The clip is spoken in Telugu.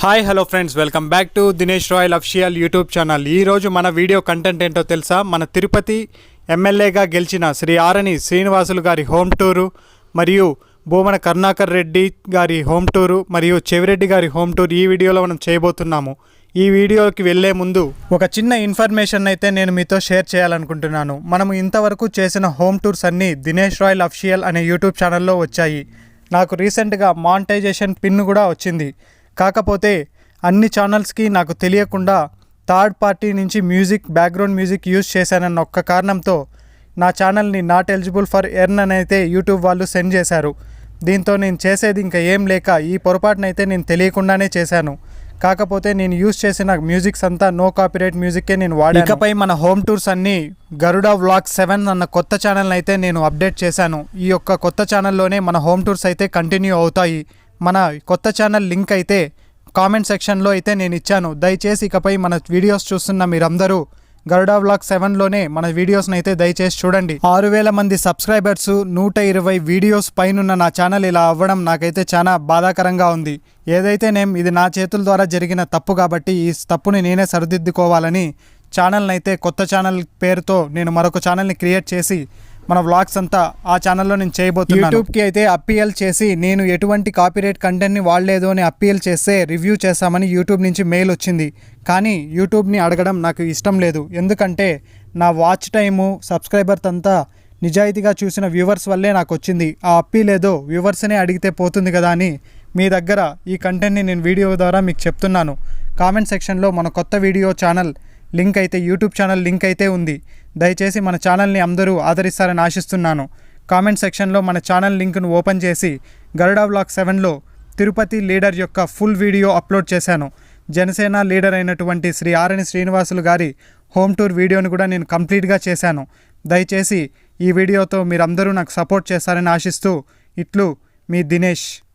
Hi hello friends, welcome back to Dinesh royal official YouTube channel. ఈరోజు మన వీడియో కంటెంట్ ఏంటో తెలుసా? మన తిరుపతి ఎమ్మెల్యేగా గెలిచిన శ్రీ ఆరణి శ్రీనివాసులు గారి హోమ్ టూరు మరియు భూమన కరుణాకర్ రెడ్డి గారి హోమ్ టూరు మరియు చెవిరెడ్డి గారి హోమ్ టూర్ ఈ వీడియోలో మనం చేయబోతున్నాము. ఈ వీడియోకి వెళ్ళే ముందు ఒక చిన్న ఇన్ఫర్మేషన్ అయితే నేను మీతో షేర్ చేయాలనుకుంటున్నాను. మనము ఇంతవరకు చేసిన హోమ్ టూర్స్ అన్నీ దినేష్ రాయల్ అఫిషియల్ అనే యూట్యూబ్ ఛానల్లో వచ్చాయి. నాకు రీసెంట్గా మానిటైజేషన్ పిన్ కూడా వచ్చింది. కాకపోతే అన్ని ఛానల్స్కి నాకు తెలియకుండా థర్డ్ పార్టీ నుంచి బ్యాక్గ్రౌండ్ మ్యూజిక్ యూజ్ చేశానన్న ఒక్క కారణంతో నా ఛానల్ని నాట్ ఎలిజిబుల్ ఫర్ ఎర్న్ అని అయితే యూట్యూబ్ వాళ్ళు సెండ్ చేశారు. దీంతో నేను చేసేది ఇంకా ఏం లేక ఈ పొరపాటునైతే నేను తెలియకుండానే చేశాను. కాకపోతే నేను యూజ్ చేసిన మ్యూజిక్స్ అంతా నో కాపీరైట్ మ్యూజిక్కే నేను వాడాను. ఇకపై మన హోమ్ టూర్స్ అన్నీ గరుడా వ్లాగ్ 7 అన్న కొత్త ఛానల్ని అయితే నేను అప్డేట్ చేశాను. ఈ యొక్క కొత్త ఛానల్లోనే మన హోమ్ టూర్స్ అయితే కంటిన్యూ అవుతాయి. మన కొత్త ఛానల్ లింక్ అయితే కామెంట్ సెక్షన్లో అయితే నేను ఇచ్చాను. దయచేసి ఇకపై మన వీడియోస్ చూస్తున్న మీరందరూ గరుడా వ్లాగ్ 7లోనే మన వీడియోస్ని అయితే దయచేసి చూడండి. 6000 మంది సబ్స్క్రైబర్స్, 120 వీడియోస్ పైనున్న నా ఛానల్ ఇలా అవ్వడం నాకైతే చాలా బాధాకరంగా ఉంది. ఏదైతే ఇది నా చేతుల ద్వారా జరిగిన తప్పు కాబట్టి ఈ తప్పుని నేనే సరిదిద్దుకోవాలని ఛానల్ని అయితే కొత్త ఛానల్ పేరుతో నేను మరొక ఛానల్ని క్రియేట్ చేసి మన వ్లాగ్స్ అంతా ఆ ఛానల్లో నేను చేయబోతున్నాను. యూట్యూబ్కి అయితే అప్పీల్ చేసి నేను ఎటువంటి కాపీరైట్ కంటెంట్ని వాడలేదు అని అప్పీల్ చేస్తే రివ్యూ చేస్తామని యూట్యూబ్ నుంచి మెయిల్ వచ్చింది. కానీ యూట్యూబ్ని అడగడం నాకు ఇష్టం లేదు. ఎందుకంటే నా వాచ్ టైము సబ్స్క్రైబర్స్ అంతా నిజాయితీగా చూసిన వ్యూవర్స్ వల్లే నాకు వచ్చింది. ఆ అప్పీల్ ఏదో వ్యూవర్స్నే అడిగితే పోతుంది కదా అని మీ దగ్గర ఈ కంటెంట్ని నేను వీడియో ద్వారా మీకు చెప్తున్నాను. కామెంట్ సెక్షన్లో మన కొత్త వీడియో ఛానల్ లింక్ అయితే యూట్యూబ్ ఛానల్ లింక్ అయితే ఉంది. దయచేసి మన ఛానల్ని అందరూ ఆదరిస్తారని ఆశిస్తున్నాను. కామెంట్ సెక్షన్లో మన ఛానల్ లింక్ను ఓపెన్ చేసి గరుడా వ్లాగ్ 7లో తిరుపతి లీడర్ యొక్క ఫుల్ వీడియో అప్లోడ్ చేశాను. జనసేన లీడర్ అయినటువంటి శ్రీ ఆరణి శ్రీనివాసులు గారి హోమ్ టూర్ వీడియోని కూడా నేను కంప్లీట్గా చేశాను. దయచేసి ఈ వీడియోతో మీరందరూ నాకు సపోర్ట్ చేస్తారని ఆశిస్తూ ఇట్లు మీ దినేష్.